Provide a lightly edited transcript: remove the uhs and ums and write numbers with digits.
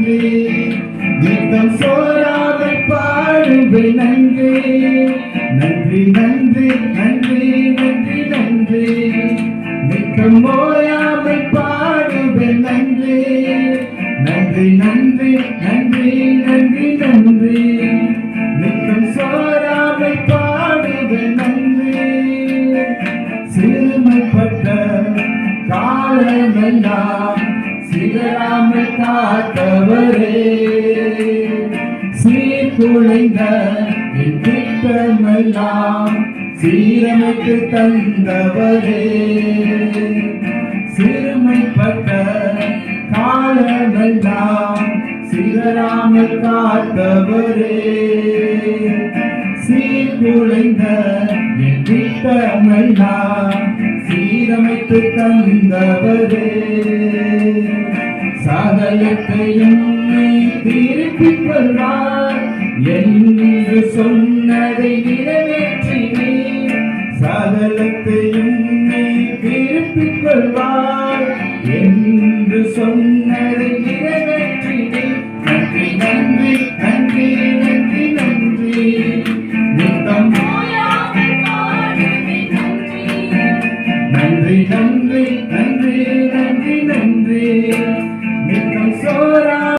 நன்றி நித்தம் சோராமை பாடுவே நன்றி நன்றி நன்றி நன்றி நன்றி நன்றி நித்தம் ஓயாமை பாடுவே நன்றி நன்றி நன்றி நன்றி நன்றி நன்றி நித்தம் சோராமை பாடுவே நன்றி சிறுமைப்பட்ட காலமெல்லாம் சிதறாமல் காத்தவரே சீர்குலைந்த என் திட்டமெல்லாம் சீரமைத்து தந்தவரே சிறுமைப்பட்ட காலமெல்லாம் சிதறாமல் காத்தவரே சீர்குலைந்த என் திட்டமெல்லாம் சீரமைத்து தந்தவரே சகலத்தையும் திருப்பிக் கொள்வார் என்று சொன்னதை நிறைவேற்றினீர் சகலத்தையும் திருப்பிக் கொள்வார் என்று சொன்னதை நிறைவேற்றினீர் நன்றி நன்றி நன்றி நன்றி நன்றி நித்தம் நன்றி நன்றி